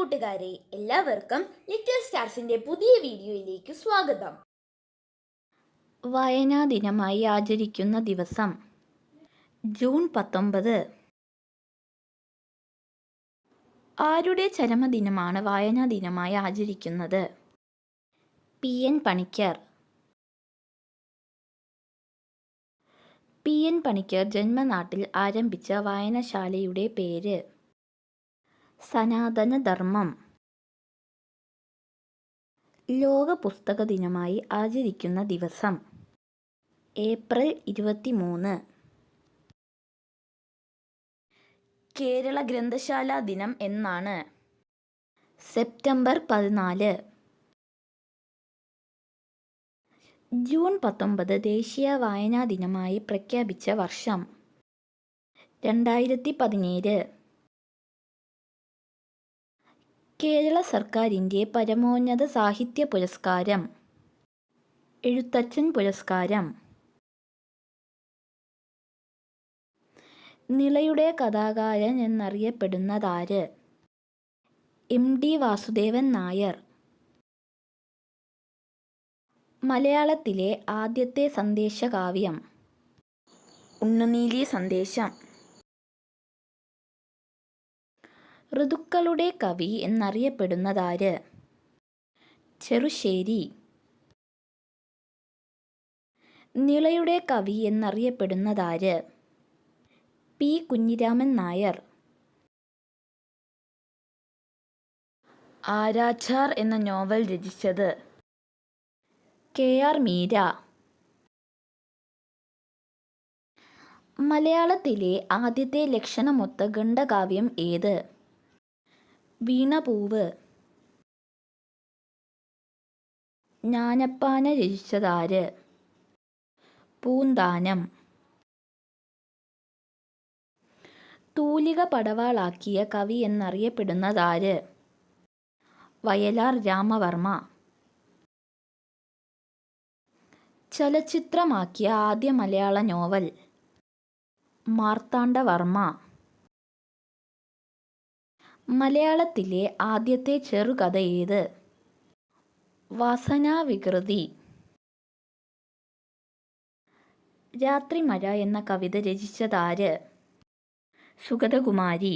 കൂട്ടുകാരെ, എല്ലാവർക്കും ലിറ്റിൽ സ്റ്റാർസിന്റെ പുതിയ വീഡിയോയിലേക്ക് സ്വാഗതം. വായനാ ദിനമായി ആചരിക്കുന്ന ദിവസം ജൂൺ 19. ആരുടെ ചരമദിനമാണ് വായനാ ദിനമായി ആചരിക്കുന്നത്? PN പണിക്കർ. PN പണിക്കർ ജന്മനാട്ടിൽ ആരംഭിച്ച വായനശാലയുടെ പേര് സനാതനധർമ്മം. ലോക പുസ്തക ദിനമായി ആചരിക്കുന്ന ദിവസം ഏപ്രിൽ 23. കേരള ഗ്രന്ഥശാല ദിനം എന്നാണ്? സെപ്റ്റംബർ 14. ജൂൺ 19 ദേശീയ വായനാ ദിനമായി പ്രഖ്യാപിച്ച വർഷം 2017. കേരള സർക്കാരിൻ്റെ പരമോന്നത സാഹിത്യ പുരസ്കാരം എഴുത്തച്ഛൻ പുരസ്കാരം. നിളയുടെ കഥാകാരൻ എന്നറിയപ്പെടുന്നതാര്? MD വാസുദേവൻ നായർ. മലയാളത്തിലെ ആദ്യത്തെ സന്ദേശകാവ്യം ഉണ്ണുനീലി സന്ദേശം. ഋതുക്കളുടെ കവി എന്നറിയപ്പെടുന്നതാര്? ചെറുശ്ശേരി. നിളയുടെ കവി എന്നറിയപ്പെടുന്നതാര്? P. കുഞ്ഞിരാമൻ നായർ. ആരാച്ചാർ എന്ന നോവൽ രചിച്ചത്? KR മീര. മലയാളത്തിലെ ആദ്യത്തെ ലക്ഷണമൊത്ത ഖണ്ഡകാവ്യം ഏത്? വീണപൂവ്. ജ്ഞാനപ്പാന രചിച്ചതാര്? പൂന്താനം. തൂലിക പടവാളാക്കിയ കവി എന്നറിയപ്പെടുന്നതാര്? വയലാർ രാമവർമ്മ. ചലച്ചിത്രമാക്കിയ ആദ്യ മലയാള നോവൽ മാർത്താണ്ഡവർമ്മ. മലയാളത്തിലെ ആദ്യത്തെ ചെറുകഥ ഏത്? വാസനാവികൃതി. രാത്രിമഴ എന്ന കവിത രചിച്ചതാര്? സുഗതകുമാരി.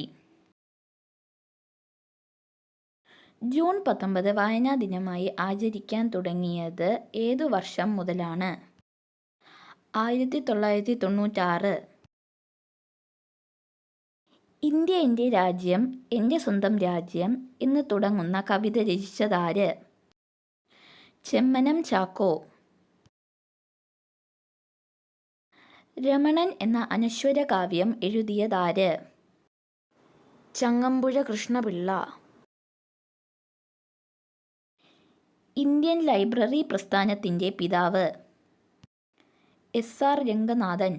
ജൂൺ 19 വായനാ ദിനമായി ആചരിക്കാൻ തുടങ്ങിയത് ഏതു വർഷം മുതലാണ്? 1996. ഇന്ത്യ എൻ്റെ രാജ്യം, എൻ്റെ സ്വന്തം രാജ്യം എന്ന് തുടങ്ങുന്ന കവിത രചിച്ചതാര്? ചെമ്മനം ചാക്കോ. രമണൻ എന്ന അനശ്വര കാവ്യം എഴുതിയതാര്? ചങ്ങമ്പുഴ കൃഷ്ണപിള്ള. ഇന്ത്യൻ ലൈബ്രറി പ്രസ്ഥാനത്തിൻ്റെ പിതാവ് SR രംഗനാഥൻ.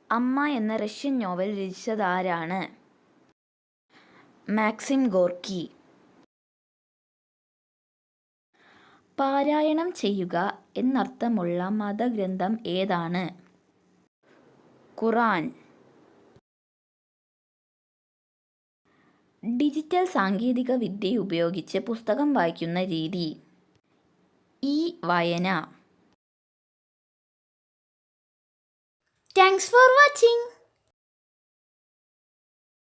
അമ്മ എന്ന റഷ്യൻ നോവൽ രചിച്ചതാരാണ്? Maxim Gorky. പാരായണം ചെയ്യുക എന്നർത്ഥമുള്ള മതഗ്രന്ഥം ഏതാണ്? ഖുർആൻ. ഡിജിറ്റൽ സാങ്കേതിക വിദ്യ ഉപയോഗിച്ച് പുസ്തകം വായിക്കുന്ന രീതി വായന. Thanks for watching.